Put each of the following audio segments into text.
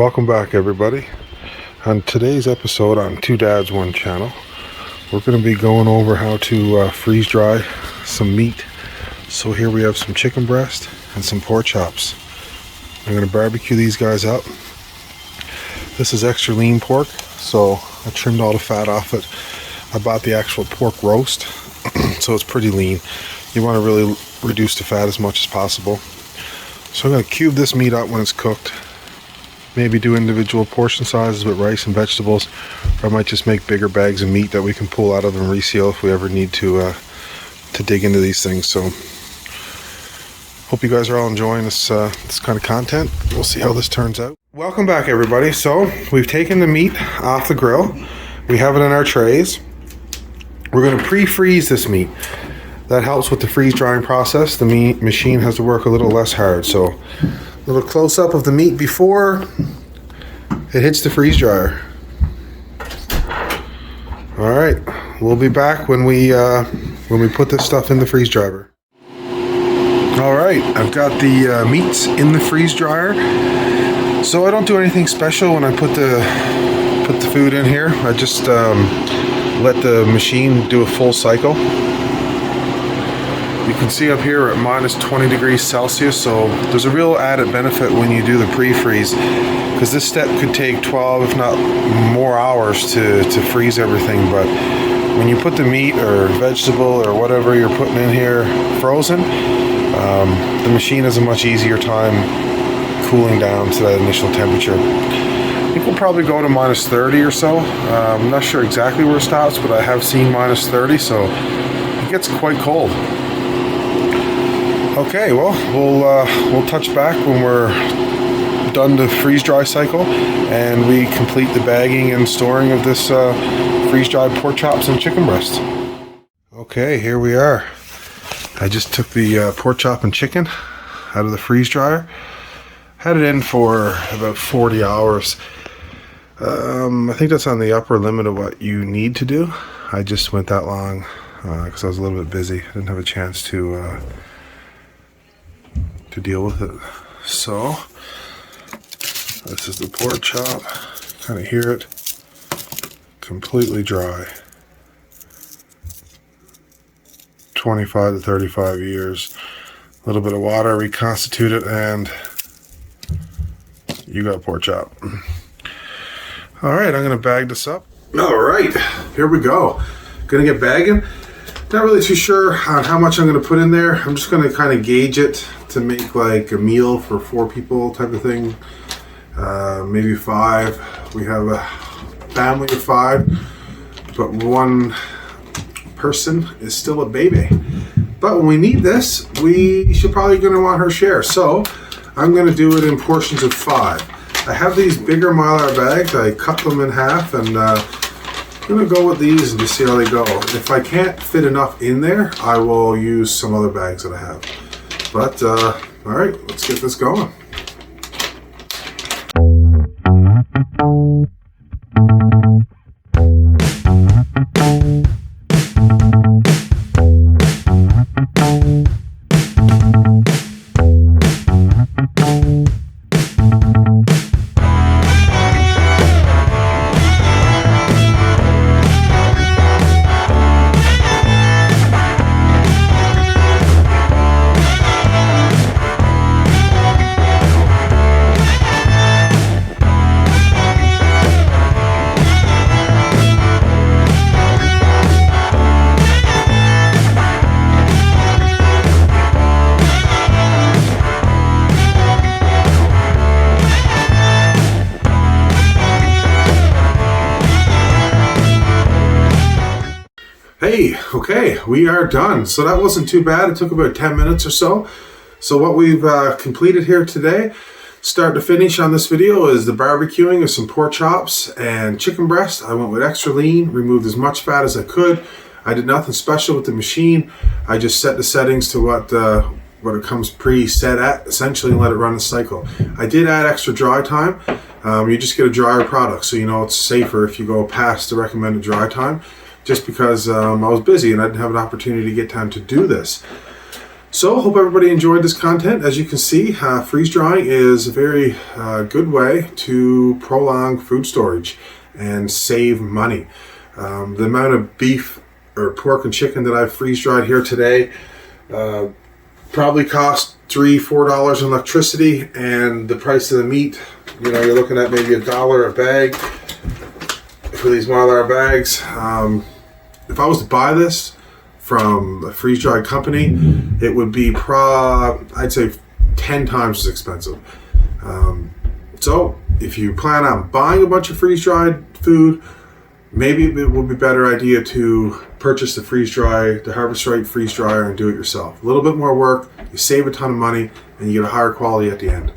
welcome back everybody. On today's episode on Two Dads One Channel, we're going to be going over how to freeze dry some meat. So here we have some chicken breast and some pork chops. I'm going to barbecue these guys up. This is extra lean pork, so I trimmed all the fat off it. I bought the actual pork roast, so it's pretty lean. You want to really reduce the fat as much as possible. So I'm going to cube this meat up when it's cooked. Maybe do individual portion sizes with rice and vegetables, or I might just make bigger bags of meat that we can pull out of and reseal if we ever need to dig into these things. So hope you guys are all enjoying this kind of content. We'll see how this turns out. Welcome back everybody. So we've taken the meat off the grill. We have it in our trays. We're going to pre-freeze this meat. That helps with the freeze drying process. The meat machine has to work a little less hard. So a little close up of the meat before it hits the freeze dryer. All right, we'll be back when we put this stuff in the freeze dryer. All right, I've got the meats in the freeze dryer. So I don't do anything special when I put the food in here. I just let the machine do a full cycle. You can see up here at minus 20 degrees Celsius, so there's a real added benefit when you do the pre-freeze, because this step could take 12 if not more hours to freeze everything. But when you put the meat or vegetable or whatever you're putting in here frozen, the machine has a much easier time cooling down to that initial temperature. I think we'll probably go to minus 30 or so. I'm not sure exactly where it stops, but I have seen minus 30, so it gets quite cold. Okay, well, we'll touch back when we're done the freeze-dry cycle and we complete the bagging and storing of this freeze-dried pork chops and chicken breast. Okay, here we are. I just took the pork chop and chicken out of the freeze dryer. Had it in for about 40 hours. I think that's on the upper limit of what you need to do. I just went that long because I was a little bit busy. I didn't have a chance to deal with it. So this is the pork chop. Kind of hear it, completely dry. 25 to 35 years. A little bit of water, reconstitute it, and you got pork chop. All right, I'm gonna bag this up. All right, here we go. Gonna get bagging. Not really too sure on how much I'm gonna put in there. I'm just gonna kind of gauge it to make like a meal for 4 people type of thing. Maybe 5. We have a family of 5, but 1 person is still a baby. But when we need this, we should probably gonna want her share. So I'm gonna do it in portions of 5. I have these bigger mylar bags. I cut them in half, and I'm gonna go with these and just see how they go. If I can't fit enough in there, I will use some other bags that I have. But all right, let's get this going. Hey, okay, we are done. So that wasn't too bad. It took about 10 minutes or so. So what we've completed here today, start to finish on this video, is the barbecuing of some pork chops and chicken breast. I went with extra lean, removed as much fat as I could. I did nothing special with the machine. I just set the settings to what it comes pre-set at, essentially, and let it run a cycle. I did add extra dry time. You just get a drier product, so you know it's safer if you go past the recommended dry time, just because I was busy and I didn't have an opportunity to get time to do this. So hope everybody enjoyed this content. As you can see, freeze drying is a very good way to prolong food storage and save money. The amount of beef or pork and chicken that I've freeze dried here today probably cost $3-4 in electricity, and the price of the meat, you know, you're looking at maybe $1 a bag for these mylar bags. If I was to buy this from a freeze dried company, it would be I'd say 10 times as expensive. So if you plan on buying a bunch of freeze dried food, maybe it would be a better idea to purchase the Harvestright freeze dryer and do it yourself. A little bit more work, you save a ton of money, and you get a higher quality at the end.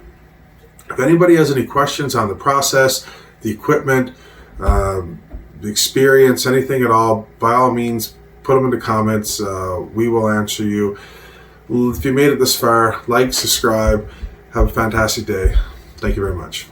If anybody has any questions on the process, the equipment, the experience, anything at all, by all means, put them in the comments. We will answer you. If you made it this far, like, subscribe. Have a fantastic day. Thank you very much.